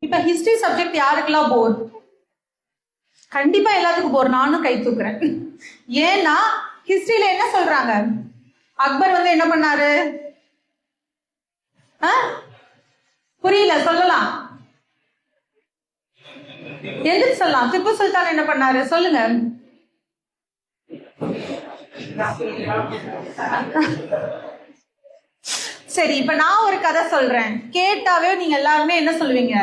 இப்ப history subject யாருக்கெல்லாம் போர்? கண்டிப்பா எல்லாத்துக்கும் போர். நானும் கை தூக்குறேன். ஏன்னா ஹிஸ்டரியில என்ன சொல்றாங்க? அக்பர் வந்து என்ன பண்ணாரு? புரியல, சொல்லலாம். எதுக்கு சொல்லலாம்? திப்பு சுல்தான் என்ன பண்ணாரு சொல்லுங்க. சரி, இப்ப நான் ஒரு கதை சொல்றேன். கேட்டாவே நீங்க எல்லாருமே என்ன சொல்லுவீங்க?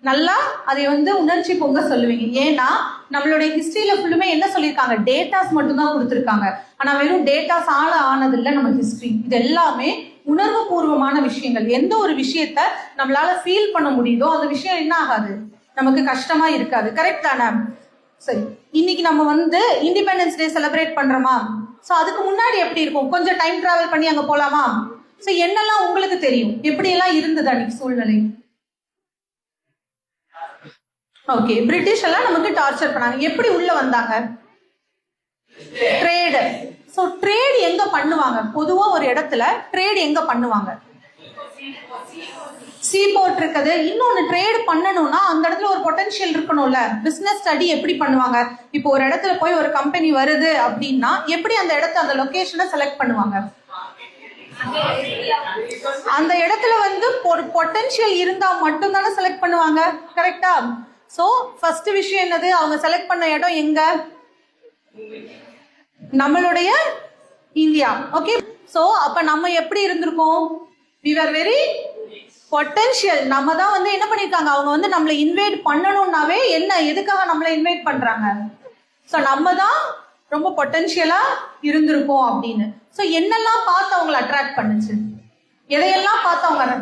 நல்லா அதை வந்து உணர்ச்சி பொங்க சொல்லுவீங்க. ஏன்னா நம்மளுடைய ஹிஸ்டரியில ஃபுல்லுமே என்ன சொல்லியிருக்காங்க? டேட்டாஸ் மட்டும்தான் கொடுத்துருக்காங்க. ஆனா வெறும் டேட்டாஸ் ஆனது இல்லை நம்ம ஹிஸ்டரி. இது எல்லாமே உணர்வு பூர்வமான விஷயங்கள். எந்த ஒரு விஷயத்த நம்மளால ஃபீல் பண்ண முடியுதோ அந்த விஷயம் என்ன ஆகாது, நமக்கு கஷ்டமா இருக்காது. கரெக்ட் தானே? சரி, இன்னைக்கு நம்ம வந்து இண்டிபெண்டன்ஸ் டே செலிப்ரேட் பண்றோமா? ஸோ அதுக்கு முன்னாடி எப்படி இருக்கும்? கொஞ்சம் டைம் டிராவல் பண்ணி அங்க போலாமா? ஸோ என்னெல்லாம் உங்களுக்கு தெரியும்? எப்படியெல்லாம் இருந்தது அன்னைக்கு சூழ்நிலை? ஓகே, பிரிட்டிஷ் எல்லாம் நமக்கு டார்ச்சர் பண்ணாங்க. எப்படி உள்ள வந்தாங்க? ட்ரேடு. ஸோ ட்ரேட் எங்க பண்ணுவாங்க? பொதுவா ஒரு இடத்துல ட்ரேட் எங்க பண்ணுவாங்க? சீ போர்ட் இருக்குது. இன்னொன்னு ட்ரேட் பண்ணணும்னா அந்த இடத்துல ஒரு பொட்டன்ஷியல் இருக்கணும்ல. பிசினஸ் ஸ்டடி எப்படி பண்ணுவாங்க? இப்போ ஒரு இடத்துல போய் ஒரு கம்பெனி வருது அப்படின்னா எப்படி அந்த இடத்த, அந்த லொகேஷனை செலக்ட் பண்ணுவாங்க? அந்த இடத்துல வந்து ஒரு பொட்டன்ஷியல் இருந்தா மட்டும் தானே செலக்ட் பண்ணுவாங்க. கரெக்டா? சோ ஃபர்ஸ்ட் விஷயம் என்னது? அவங்க செலக்ட் பண்ண இடம் எங்க? நம்மளுடைய இந்தியா. ஓகே, சோ அப்ப நம்ம எப்படி இருந்திருக்கோம்? we were very potential. நம்ம தான் வந்து என்ன பண்ணிருக்காங்க? அவங்க வந்து நம்மளை இன்வைட் பண்ணணும்னாவே என்ன, எதுக்காக நம்மளை இன்வைட் பண்றாங்க? சோ நம்ம தான் ரொம்ப பொட்டன்ஷியலா இருந்திருக்கோம் அப்படின்னு. சோ என்னெல்லாம் பார்த்து அவங்களை அட்ராக்ட் பண்ணுச்சு? எதையெல்லாம் பார்த்து அவங்க?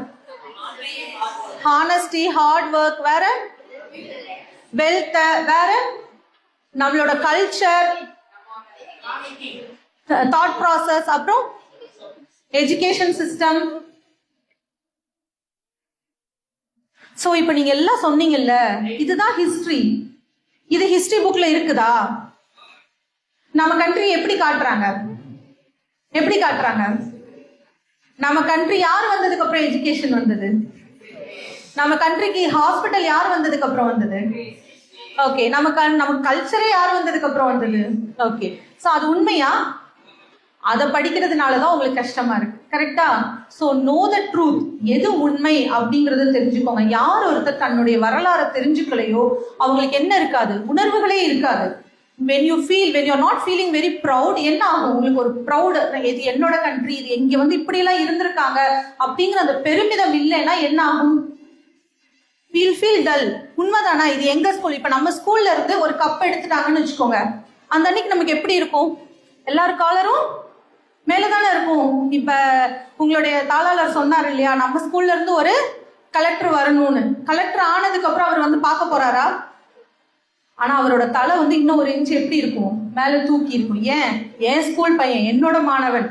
ஹானஸ்டி, ஹார்ட் ஒர்க், வேற வெல்த், வேற நம்மளோட கல்ச்சர், தாட் ப்ராசஸ், அப்புறம் எஜுகேஷன் சிஸ்டம். சோ இப்ப நீங்க எல்லாம் சொன்னீங்கல்ல, இதுதான் ஹிஸ்டரி. இது ஹிஸ்டரி புக்ல இருக்குதா? நம்ம கண்ட்ரி எப்படி காட்டுறாங்க? எப்படி காட்டுறாங்க? நம்ம கண்ட்ரி யார் வந்ததுக்கு அப்புறம் எஜுகேஷன் வந்தது? நம்ம கண்ட்ரிக்கு ஹாஸ்பிட்டல் யார் வந்ததுக்கு அப்புறம் வந்தது? ஓகே, நம்ம கல்ச்சரே யார் வந்ததுக்கு அப்புறம் வந்தது? ஓகே, சோ அது உண்மையா? அதை படிக்கிறதுனாலதான் உங்களுக்கு கஷ்டமா இருக்கு. கரெக்டா? So no the truth. எது உண்மை அப்படிங்கறத தெரிஞ்சுக்கோங்க. யார் ஒருத்தர் தன்னுடைய வரலாறை தெரிஞ்சுக்கலையோ அவங்களுக்கு என்ன இருக்காது? உணர்வுகளே இருக்காது. when you're not feeling very proud, என்ன ஆகும்? உங்களுக்கு ஒரு ப்ரௌட், இது என்னோட கண்ட்ரி, இது இங்க வந்து இப்படி எல்லாம் இருந்திருக்காங்க அப்படிங்கிற அந்த பெருமிதம் இல்லைன்னா என்ன ஆகும்? we'll feel dull. உண்மைதானா? இது எங்க ஸ்கூல்? இப்ப நம்ம ஸ்கூல்ல இருந்து ஒரு கப் எடுத்துட்டாங்கன்னு வச்சுக்கோங்க, அந்த அன்னைக்கு நமக்கு எப்படி இருக்கும்? எல்லாரும் காலரும் மேலதானே இருக்கும். இப்ப உங்களுடைய தாளாளர் சொன்னார் இல்லையா, நம்ம ஸ்கூல்ல இருந்து ஒரு கலெக்டர் வரணும்னு. கலெக்டர் ஆனதுக்கு அப்புறம் அவர் வந்து பார்க்க போறாரா? ஆனா அவரோட தலை வந்து இன்னும் ஒரு இன்ச்சு எப்படி இருக்கும்? மேல தூக்கி இருக்கும். ஏன் ஸ்கூல் பையன், என்னோட மாணவன்.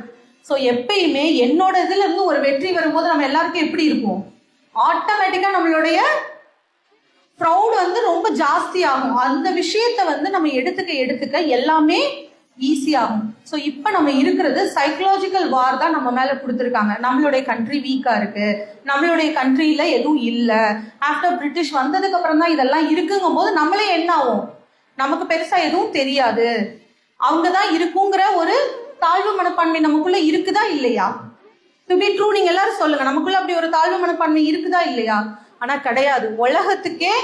சோ எப்பயுமே என்னோட இதுல இருந்து ஒரு வெற்றி வரும்போது நம்ம எல்லாருக்கும் எப்படி இருக்கும்? ஆட்டோமேட்டிக்கா நம்மளுடைய ப்ரௌட் வந்து ரொம்ப ஜாஸ்தி ஆகும். அந்த விஷயத்த வந்து நம்ம எடுத்துக்க எல்லாமே ஈஸியாகும். ஸோ இப்போ நம்ம இருக்கிறது சைக்கலாஜிக்கல் வார் தான் நம்ம மேல கொடுத்துருக்காங்க. நம்மளுடைய கண்ட்ரி வீக்கா இருக்கு, நம்மளுடைய கண்ட்ரியில எதுவும் இல்லை, ஆஃப்டர் பிரிட்டிஷ் வந்ததுக்கு அப்புறம் தான் இதெல்லாம் இருக்குங்கும் போது நம்மளே என்ன ஆகும்? நமக்கு பெருசா எதுவும் தெரியாது, அவங்கதான் இருக்குங்கிற ஒரு தாழ்வு மனப்பான்மை நமக்குள்ள இருக்குதா இல்லையா? டு பி ட்ரூ, நீங்க எல்லாரும் சொல்லுங்க, நமக்குள்ள அப்படி ஒரு தாழ்வு மனப்பான்மை இருக்குதா இல்லையா? ஆனா கிடையாது. உலகத்துக்கே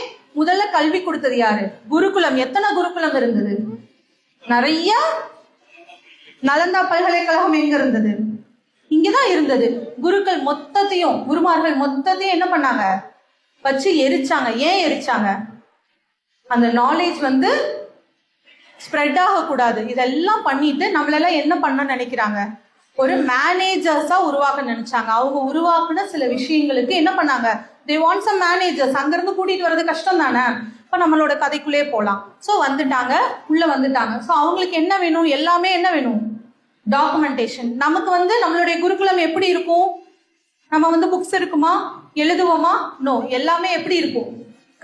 முதல்ல கல்வி கொடுத்தது யாரு? குருகுலம். எத்தனை குருகுலம் இருந்தது? நிறைய. நலந்தா பல்கலைக்கழகம் எங்க இருந்தது? இங்கதான் இருந்தது. குருக்கள் மொத்தத்தையும், குருமார்கள் மொத்தத்தையும் என்ன பண்ணாங்க? வச்சு எரிச்சாங்க. ஏன் எரிச்சாங்க? அந்த நாலேஜ் வந்து ஸ்ப்ரெட் ஆகக்கூடாது. இதெல்லாம் பண்ணிட்டு நம்மளெல்லாம் என்ன பண்ண நினைக்கிறாங்க? ஒரு மேனேஜர்ஸா உருவாக்க நினைச்சாங்க. அவங்க உருவாக்குன சில விஷயங்களுக்கு என்ன பண்ணாங்க? they want some managers. அங்கிருந்து கூட்டிட்டு வர்றது கஷ்டம் தானே. இப்ப நம்மளோட கதைக்குள்ளே போலாம். சோ வந்துட்டாங்க, உள்ள வந்துட்டாங்க. சோ அவங்களுக்கு என்ன வேணும்? எல்லாமே என்ன வேணும்? டாக்குமெண்டேஷன். நமக்கு வந்து நம்மளுடைய குருகுலம் எப்படி இருக்கும்? நம்ம வந்து புக்ஸ் இருக்குமா, எழுதுவோமா? நோ. எல்லாமே எப்படி இருக்கும்?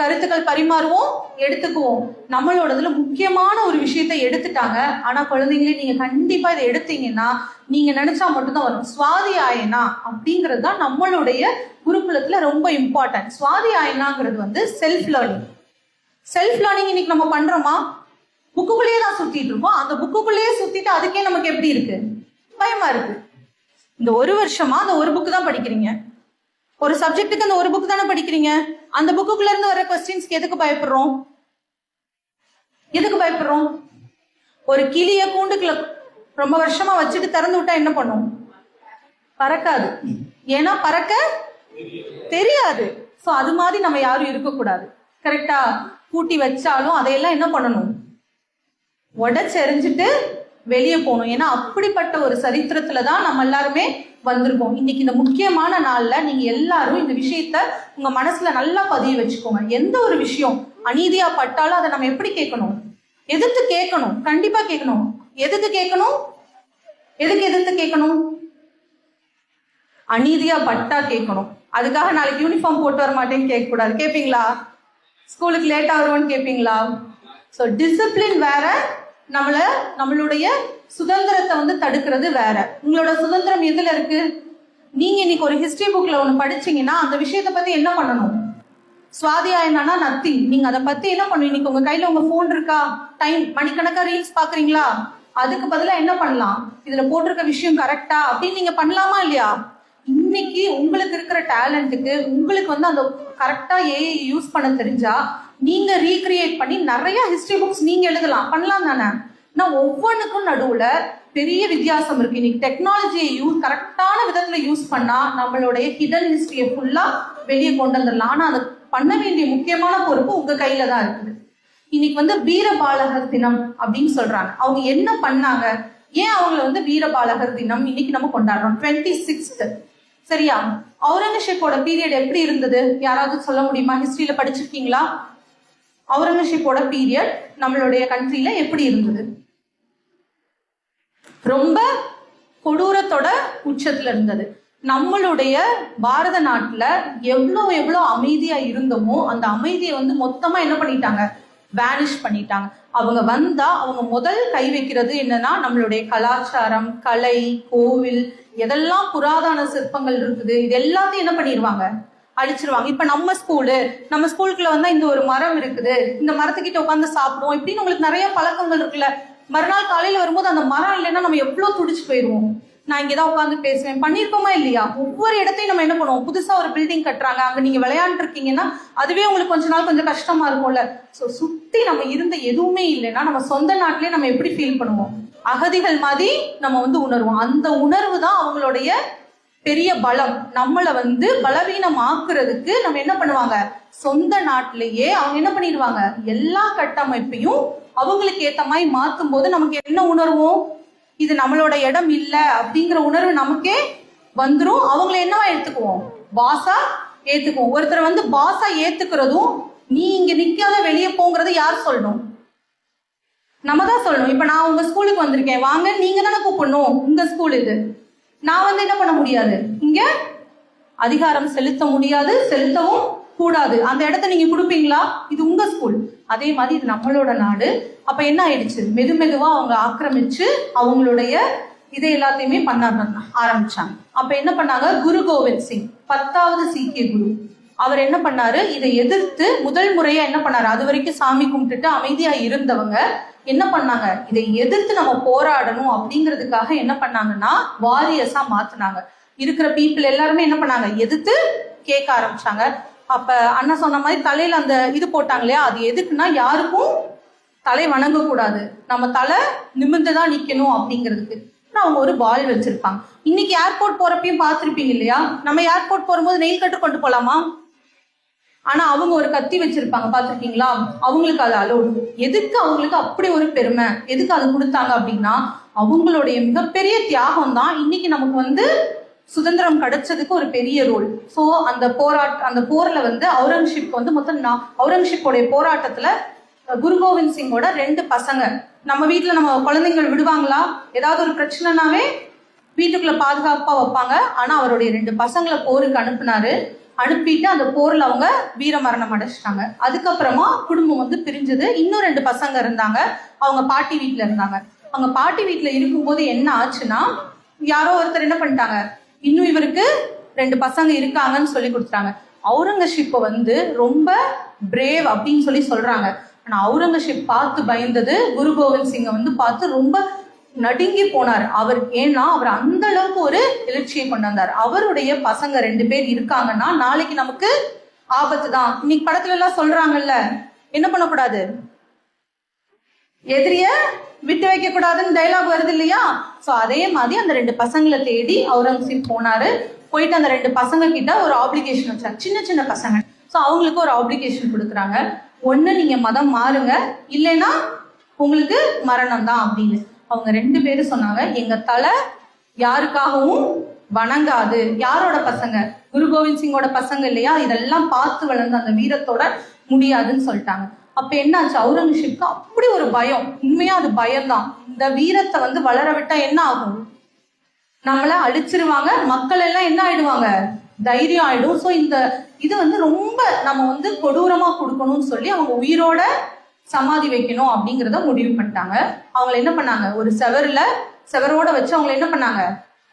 கருத்துக்கள் பரிமாறுவோம், எடுத்துக்குவோம். நம்மளோடதுல முக்கியமான ஒரு விஷயத்தை எடுத்துட்டாங்க. ஆனா குழந்தைங்களே, நீங்க கண்டிப்பா இதை எடுத்தீங்கன்னா நீங்க நினைச்சா மட்டும்தான் வரும். சுவாதியாயனா அப்படிங்கிறது தான் நம்மளுடைய குருகுலத்துல ரொம்ப இம்பார்ட்டன்ட். சுவாதியாயனாங்கிறது வந்து செல்ஃப் லேர்னிங். செல்ஃப் லேர்னிங் இன்னைக்கு நம்ம பண்றோமா? புக்குக்குள்ளேயே தான் சுத்திட்டு இருக்கோம். அந்த புக்குக்குள்ளேயே சுத்திட்டு அதுக்கே நமக்கு எப்படி இருக்கு? பயமா இருக்கு. இந்த ஒரு வருஷமா அந்த ஒரு புக்கு தான் படிக்கிறீங்க. ஒரு சப்ஜெக்ட்டுக்கு அந்த ஒரு புக் தானே படிக்கிறீங்க. அந்த புக்குக்குள்ள இருந்து வர கொஸ்டின்ஸ்க்கு எதுக்கு பயப்படுறோம்? எதுக்கு பயப்படுறோம்? ஒரு கிளிய கூண்டுக்குள்ள ரொம்ப வருஷமா வச்சுட்டு திறந்து விட்டா என்ன பண்ணும்? பறக்காது. ஏன்னா பறக்க தெரியாது. சோ அது மாதிரி நம்ம யாரும் இருக்கக்கூடாது. கரெக்டா? கூட்டி வச்சாலும் அதையெல்லாம் என்ன பண்ணணும்? உடைச்செறிஞ்சிட்டு வெளியே போகணும். ஏன்னா அப்படிப்பட்ட ஒரு சரித்திரத்துலதான் நம்ம எல்லாருமே வந்திருக்கோம். இன்னைக்கு இந்த முக்கியமான நாள்ல நீங்க எல்லாரும் இந்த விஷயத்த உங்க மனசுல நல்லா பதிய வச்சுக்கோங்க. எந்த ஒரு விஷயம் அநீதியா பட்டாலும் அதை நம்ம எப்படி கேட்கணும்? எதிர்த்து கேட்கணும். கண்டிப்பா கேட்கணும். எதுக்கு கேட்கணும்? எதுக்கு எதிர்த்து கேட்கணும்? அநீதியா பட்டா கேட்கணும். அதுக்காக நாளைக்கு யூனிஃபார்ம் போட்டு வர மாட்டேன்னு கேட்க கூடாது. கேட்பீங்களா? ஸ்கூலுக்கு லேட்டா வருவோன்னு கேட்பீங்களா? ஸோ டிசிப்ளின் வேற, நம்மளுடைய சுதந்திரத்தை வந்து தடுக்கிறது வேற. உங்களோட சுதந்திரம் எதுல இருக்கு? நீங்க இன்னைக்கு ஒரு ஹிஸ்டரி புக்ல ஒண்ணு படிச்சீங்கன்னா அந்த விஷயத்தை பத்தி என்ன பண்ணணும்? சுவாதியாயனா நத்திங். நீங்க அதை பத்தி என்ன பண்ணுவீங்க? இன்னைக்கு உங்க கையில உங்க போன் இருக்கா? டைம் மணிக்கணக்கா ரீல்ஸ் பாக்குறீங்களா? அதுக்கு பதிலா என்ன பண்ணலாம்? இதுல போட்டிருக்க விஷயம் கரெக்டா அப்படின்னு நீங்க பண்ணலாமா இல்லையா? இன்னைக்கு உங்களுக்கு இருக்கிற டேலண்ட்டுக்கு உங்களுக்கு வந்து அந்த கரெக்டா ஏஐ யூஸ் பண்ண தெரிஞ்சா நீங்க ரீக்ரியேட் பண்ணி நிறைய ஹிஸ்டரி புக்ஸ் நீங்க எழுதலாம். பண்ணலாம் தானே? நான் ஒவ்வொன்றுக்கும் நடுவுல பெரிய வித்தியாசம் இருக்கு. இன்னைக்கு டெக்னாலஜியை கரெக்டான விதத்துல யூஸ் பண்ணா நம்மளுடைய ஹிடன் ஹிஸ்டரியை ஃபுல்லா வெளியே கொண்டு வந்துடலாம். ஆனா அதை பண்ண வேண்டிய முக்கியமான பொறுப்பு உங்க கையில தான் இருக்குது. இன்னைக்கு வந்து வீரபாலகர் தினம் அப்படின்னு சொல்றாங்க. அவங்க என்ன பண்ணாங்க? ஏன் அவங்களை வந்து வீரபாலகர் தினம் இன்னைக்கு நம்ம கொண்டாடுறோம்? 26th. சரியா? அவுரங்கசீப்போட பீரியட் எப்படி இருந்தது? யாராவது சொல்ல முடியுமா? ஹிஸ்டரியில படிச்சிருக்கீங்களா? அவுரங்கசீப்போட பீரியட் நம்மளுடைய கண்ட்ரியில எப்படி இருந்தது? ரொம்ப கொடூரத்தோட உச்சத்துல இருந்தது. நம்மளுடைய பாரத நாட்டுல எவ்வளவு அமைதியா இருந்தோமோ அந்த அமைதியை வந்து மொத்தமா என்ன பண்ணிட்டாங்க? வேனிஷ் பண்ணிட்டாங்க. அவங்க வந்தா அவங்க முதல் கை வைக்கிறது என்னன்னா நம்மளுடைய கலாச்சாரம், கலை, கோவில், எதெல்லாம் புராதன சிற்பங்கள் இருக்குது இது எல்லாத்தையும் என்ன பண்ணிடுவாங்க? அழிச்சிருவாங்க. இப்ப நம்ம ஸ்கூலுக்குள்ள வந்தா இந்த ஒரு மரம் இருக்குது, இந்த மரத்துக்கிட்ட உட்காந்து சாப்பிடுவோம் இப்படின்னு உங்களுக்கு நிறைய பழக்கங்கள் இருக்குல்ல. மறுநாள் காலையில வரும்போது அந்த மரம் இல்லைன்னா நம்ம எவ்வளவு துடிச்சு போயிடுவோம். நான் இங்கதான் உட்காந்து பேசுவேன். பண்ணிருக்கோமா இல்லையா? ஒவ்வொரு இடத்தையும் நம்ம என்ன பண்ணுவோம்? புதுசா ஒரு பில்டிங் கட்டுறாங்க, அங்க நீங்க விளையாண்டு இருக்கீங்கன்னா அதுவே உங்களுக்கு கொஞ்ச நாள் கொஞ்சம் கஷ்டமா இருக்கும்ல. சோ சுத்தி நம்ம இருந்த எதுவுமே இல்லைன்னா நம்ம சொந்த நாட்டிலேயே நம்ம எப்படி ஃபீல் பண்ணுவோம்? அகதிகள் மாதிரி நம்ம வந்து உணர்வோம். அந்த உணர்வு தான் அவங்களுடைய பெரிய பலம். நம்மளை வந்து பலவீனமாக்குறதுக்கு நம்ம என்ன பண்ணுவாங்க? சொந்த நாட்டிலேயே அவங்க என்ன பண்ணிடுவாங்க? எல்லா கட்டமைப்பையும் அவங்களுக்கு ஏத்த மாதிரி மாத்தும் போது நமக்கு என்ன உணர்வோம்? இது நம்மளோட இடம் இல்ல அப்படிங்கிற உணர்வு நமக்கே வந்துரும். அவங்கள என்னவா எடுத்துக்குவோம்? பாஸா ஏத்துக்குவோம். ஒருத்தர் வந்து பாஸா ஏத்துக்கிறதும் நீ இங்க நிக்காத வெளியே போங்கிறது யார் சொல்லணும்? நம்ம தான் சொல்லணும். இப்ப நான் உங்க ஸ்கூலுக்கு வந்திருக்கேன், வாங்க நீங்க தானே கூப்பிடணும். உங்க ஸ்கூல் இது. நான் வந்து என்ன பண்ண முடியாது? இங்க அதிகாரம் செலுத்த முடியாது, செலுத்தவும் கூடாது. அந்த இடத்த நீங்க கொடுப்பீங்களா? இது உங்க ஸ்கூல். அதே மாதிரி இது நம்மளோட நாடு. அப்ப என்ன ஆயிடுச்சு? மெதுவா அவங்க ஆக்கிரமிச்சு அவங்களுடைய இதை எல்லாத்தையுமே பண்ண ஆரம்பிச்சாங்க. அப்ப என்ன பண்ணாங்க? குரு கோவிந்த் சிங் 10வது சீக்கிய குரு, அவர் என்ன பண்ணாரு? இதை எதிர்த்து முதல் முறையா என்ன பண்ணாரு? அது வரைக்கும் சாமி கும்பிட்டுட்டு அமைதியா இருந்தவங்க என்ன பண்ணாங்க? இதை எதிர்த்து நம்ம போராடணும் அப்படிங்கிறதுக்காக என்ன பண்ணாங்கன்னா வாரியர்ஸா மாத்தினாங்க. இருக்கிற பீப்புள் எல்லாருமே என்ன பண்ணாங்க? எதிர்த்து கேட்க ஆரம்பிச்சாங்க. அப்ப அண்ணன் சொன்ன மாதிரி தலையில அந்த இது போட்டாங்க இல்லையா? அது எதுக்குன்னா யாருக்கும் தலை வணங்க கூடாது, நம்ம தலை நிமிர்ந்துதான் நிக்கணும் அப்படிங்கிறதுக்கு. அவங்க ஒரு பால் வச்சிருப்பாங்க. இன்னைக்கு ஏர்போர்ட் போறப்பையும் பார்த்திருப்பீங்க இல்லையா? நம்ம ஏர்போர்ட் போகும்போது நெயில் கட்டு கொண்டு போலாமா? ஆனா அவங்க ஒரு கத்தி வச்சிருப்பாங்க, பாத்திருக்கீங்களா? அவங்களுக்கு அது அலோடு. எதுக்கு அவங்களுக்கு அப்படி ஒரு பெருமை? எதுக்கு அது கொடுத்தாங்க அப்படின்னா அவங்களுடைய மிகப்பெரிய தியாகம் தான் இன்னைக்கு நமக்கு வந்து சுதந்திரம் கிடைச்சதுக்கு ஒரு பெரிய ரோல். ஸோ அந்த போர்ல வந்து அவுரங்கசீப் வந்து அவுரங்கசீப்போடைய போராட்டத்துல குரு கோவிந்த் சிங்கோட 2 பசங்க, நம்ம வீட்டுல நம்ம குழந்தைங்கள் விடுவாங்களா? ஏதாவது ஒரு பிரச்சனைனாவே வீட்டுக்குள்ள பாதுகாப்பா வைப்பாங்க. ஆனா அவருடைய 2 பசங்களை போருக்கு அனுப்புனாரு. அனுப்பிட்டு அந்த போர்ல அவங்க வீர மரணம் அடைச்சிட்டாங்க. அதுக்கப்புறமா குடும்பம் வந்து பிரிஞ்சது. இன்னும் 2 பசங்க இருந்தாங்க, அவங்க பாட்டி வீட்டுல இருந்தாங்க. அவங்க பாட்டி வீட்டுல இருக்கும்போது என்ன ஆச்சுன்னா, யாரோ ஒருத்தர் என்ன பண்ணிட்டாங்க, இன்னும் இவருக்கு 2 பசங்க இருக்காங்கன்னு சொல்லி கொடுத்துட்டாங்க. அவுரங்கசீப்பை வந்து ரொம்ப பிரேவ் அப்படின்னு சொல்லி சொல்றாங்க. ஆனா அவுரங்கசீப் பார்த்து பயந்தது குரு கோவிந்த் சிங்கை வந்து பார்த்து ரொம்ப நடுங்கி போனார் அவர். ஏன்னா அவர் அந்த அளவுக்கு ஒரு எழுச்சியை கொண்டு வந்தார். அவருடைய பசங்க 2 பேர் இருக்காங்கன்னா நாளைக்கு நமக்கு ஆபத்து தான். இன்னைக்கு படத்துல எல்லாம் சொல்றாங்கல்ல, என்ன பண்ணக்கூடாது, எதிரிய விட்டு வைக்க கூடாதுன்னு டைலாக் வருது இல்லையா? சோ அதே மாதிரி அந்த 2 பசங்களை தேடி அவுரங்கசீப் போனாரு. போயிட்டு அந்த 2 பசங்க கிட்ட ஒரு ஆப்ளிகேஷன் வச்சார், சின்ன சின்ன பசங்க. ஸோ அவங்களுக்கு ஒரு ஆப்ளிகேஷன் கொடுக்குறாங்க, ஒன்று நீங்க மதம் மாறுங்க, இல்லைன்னா உங்களுக்கு மரணம் தான் அப்படின்னு. அவங்க 2 பேரும் சொன்னாங்க, எங்க தலை யாருக்காகவும் வணங்காது. யாரோட பசங்க? குரு கோவிந்த் சிங்கோட பசங்க இல்லையா? இதெல்லாம் பார்த்து வளர்ந்த அந்த வீரத்தோட முடியாதுன்னு சொல்லிட்டாங்க. அப்ப என்னாச்சு, அவுரங்கசீப்க்கு அப்படி ஒரு பயம். உண்மையா அது பயம்தான். இந்த வீரத்தை வந்து வளர விட்டா என்ன ஆகும், நம்மள அழிச்சிருவாங்க, மக்கள் எல்லாம் என்ன ஆயிடுவாங்க, தைரியம் ஆயிடும். ஸோ இந்த இது வந்து ரொம்ப நம்ம வந்து கொடூரமா கொடுக்கணும்னு சொல்லி அவங்க உயிரோட சமாதி வைக்கணும் அப்படிங்கிறத முடிவு பண்ணிட்டாங்க. அவங்களை என்ன பண்ணாங்க, ஒரு செவரோட வச்சு அவங்களை என்ன பண்ணாங்க,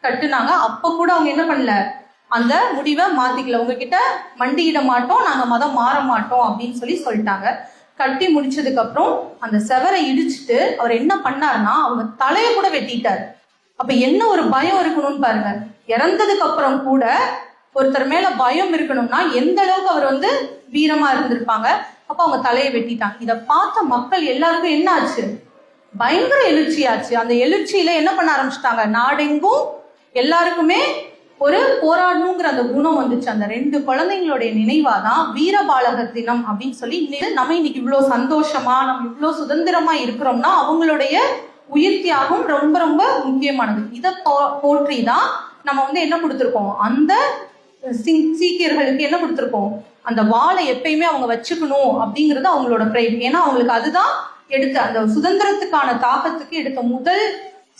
கட்டுனாங்க. அப்ப கூட அவங்க என்ன பண்ணல, அந்த முடிவை மாத்திக்கல. உங்ககிட்ட மண்டியிட மாட்டோம், நாங்க மதம் மாற மாட்டோம் அப்படின்னு சொல்லி சொல்லிட்டாங்க. கட்டி முடிச்சதுக்கு அப்புறம் அந்த செவரை இடிச்சுட்டு அவர் என்ன பண்ணாருன்னா, அவங்க தலையை கூட வெட்டிட்டாரு. அப்ப என்ன ஒரு பயம் இருக்கணும்னு பாருங்க. இறந்ததுக்கு அப்புறம் கூட ஒருத்தர் மேல பயம் இருக்கணும்னா எந்த அளவுக்கு அவர் வந்து வீரமா இருந்திருப்பாங்க. அப்ப அவங்க தலையை வெட்டிட்டாங்க. இதை பார்த்த மக்கள் எல்லாருக்கும் என்ன ஆச்சு, பயங்கர எழுச்சி ஆச்சு. அந்த எழுச்சியில என்ன பண்ண ஆரம்பிச்சிட்டாங்க, நாடெங்கும் எல்லாருக்குமே ஒரு போராடணுங்கிற அந்த குணம் வந்துச்சு. அந்த 2 குழந்தைங்களுடைய நினைவாதான் வீரபாலகர் தினம் அப்படின்னு சொல்லி நம்ம இன்னைக்கு இவ்வளவு சந்தோஷமா, நம்ம இவ்வளவு சுதந்திரமா இருக்கிறோம்னா அவங்களுடைய உயிர் தியாகம் ரொம்ப ரொம்ப முக்கியமானது. இதை போற்றி தான் நம்ம வந்து என்ன கொடுத்துருக்கோம், அந்த சீக்கியர்களுக்கு என்ன கொடுத்துருக்கோம், அந்த வாளை எப்பயுமே அவங்க வச்சுக்கணும் அப்படிங்கிறது அவங்களோட பிரைட். ஏன்னா அவங்களுக்கு அதுதான் எடுத்த அந்த சுதந்திரத்துக்கான தாக்கத்துக்கு எடுத்த முதல்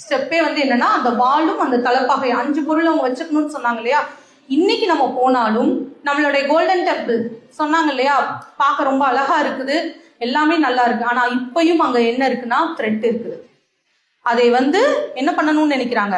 ஸ்டெப்பே வந்து என்னன்னா அந்த வாளும் அந்த தலப்பாகை 5 பொருள் அவங்க வச்சுக்கணும்னு சொன்னாங்க இல்லையா? இன்னைக்கு நம்ம போனாலும் நம்மளுடைய கோல்டன் டெம்பிள் சொன்னாங்க இல்லையா, பார்க்க ரொம்ப அழகா இருக்குது, எல்லாமே நல்லா இருக்கு. ஆனா இப்பயும் அங்க என்ன இருக்குன்னா த்ரெட் இருக்குது. அதை வந்து என்ன பண்ணணும்னு நினைக்கிறாங்க,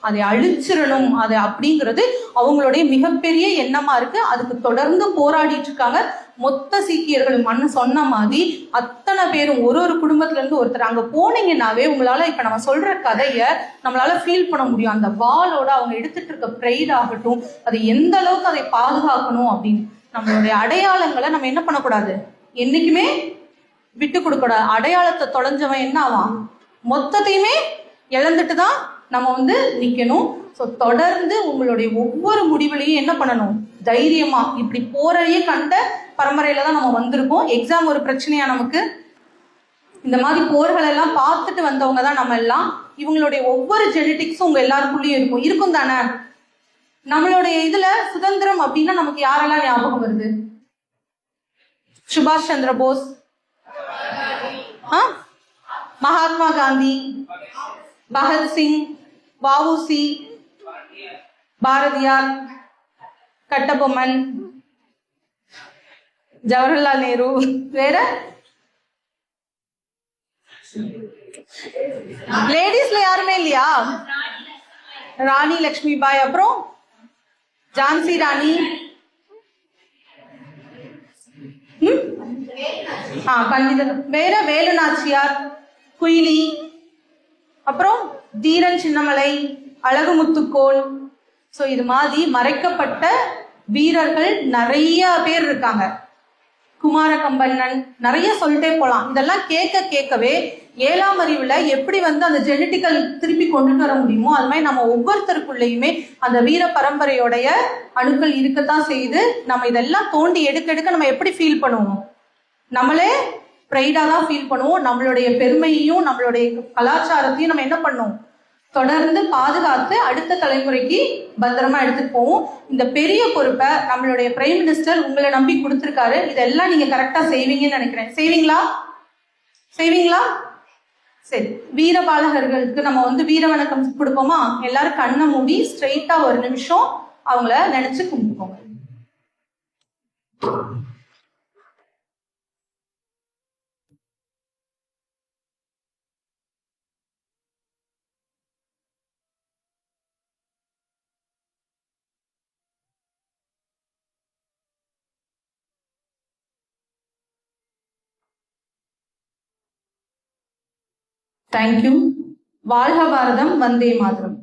அதை அழிச்சிடணும், அதை அப்படிங்கிறது அவங்களுடைய மிகப்பெரிய எண்ணமா இருக்கு. அதுக்கு தொடர்ந்து போராடிட்டு இருக்காங்க. மொத்த சீக்கியர்களும் அண்ணன் சொன்ன மாதிரி அத்தனை பேரும் ஒரு குடும்பத்துல இருந்து ஒருத்தர் அங்க போனீங்கன்னாவே உங்களால இப்ப நம்ம சொல்ற கதைய நம்மளால ஃபீல் பண்ண முடியும். அந்த வாளோட அவங்க எடுத்துட்டு இருக்க ப்ரைட் ஆகட்டும், அதை எந்த அளவுக்கு அதை பாதுகாக்கணும் அப்படின்னு. நம்மளுடைய அடையாளங்களை நம்ம என்ன பண்ணக்கூடாது, என்னைக்குமே விட்டு கொடுக்கூடாது. அடையாளத்தை தொலைஞ்சவன் என்ன ஆவான், மொத்தத்தையுமே இழந்துட்டு தான் நம்ம வந்து நிக்கணும். ஸோ தொடர்ந்து உங்களுடைய ஒவ்வொரு முடிவுலையும் என்ன பண்ணணும், தைரியமா. இப்படி போரையே கண்ட பரம்பரையில தான் நம்ம வந்திருக்கோம். எக்ஸாம் ஒரு பிரச்சனையா நமக்கு, இந்த மாதிரி போர்கள் எல்லாம் பார்த்துட்டு வந்தவங்க தான் நம்ம எல்லாம். இவங்களுடைய ஒவ்வொரு ஜெனட்டிக்ஸும் உங்க எல்லாருக்குள்ளேயும் இருக்கும் தானே. நம்மளுடைய இதுல சுதந்திரம் அப்படின்னா நமக்கு யாரெல்லாம் ஞாபகம் வருது, சுபாஷ் சந்திர போஸ், மகாத்மா காந்தி, பகத்சிங், வஉசி, பாரதியார், கட்டபொம்மன், ஜவஹர்லால் நேரு, வேற லேடிஸ்ல யாருமே இல்லையா, ராணி லக்ஷ்மி பாய், அப்புறம் ஜான்சி ராணி, பண்டித, வேற வேலு நாச்சியார், குயிலி, அப்புறம் தீரன் சின்னமலை, அழகு முத்துக்கோள். ஸோ இது மாதிரி மறைக்கப்பட்ட வீரர்கள் நிறைய பேர் இருக்காங்க. குமார கம்பண்ணன், நிறைய சொல்லிட்டே போலாம். இதெல்லாம் கேட்கவே 7ஆம் அறிவுல எப்படி வந்து அந்த ஜெனட்டிக்கல் திருப்பி கொண்டுட்டு வர முடியுமோ அது மாதிரி நம்ம ஒவ்வொருத்தருக்குள்ளேயுமே அந்த வீர பரம்பரையோடைய அணுக்கள் இருக்கத்தான் செய்யுது. நம்ம இதெல்லாம் தோண்டி எடுக்க நம்ம எப்படி ஃபீல் பண்ணுவோம், நம்மளே ப்ரைடா தான் ஃபீல் பண்ணுவோம். நம்மளுடைய பெருமையையும் நம்மளுடைய கலாச்சாரத்தையும் நம்ம என்ன பண்ணுவோம், தொடர்ந்து பாதுகாத்து அடுத்த தலைமுறைக்கு பத்திரமா எடுத்துட்டு போவோம். இந்த பெரிய பொறுப்பை நம்மளுடைய பிரைம் மினிஸ்டர் உங்களை நம்பி கொடுத்துருக்காரு. இதெல்லாம் நீங்க கரெக்டா செய்வீங்கன்னு நினைக்கிறேன். செய்வீங்களா? சரி, வீரபாலகர்களுக்கு நம்ம வந்து வீர வணக்கம் கொடுப்போமா? எல்லாரும் கண்ணை மூடி ஸ்ட்ரெயிட்டா ஒரு நிமிஷம் அவங்கள நினைச்சு கும்பிட்டுக்கோங்க. தேங்க்யூ. வாழ்க பாரதம், வந்தே மாதரம்.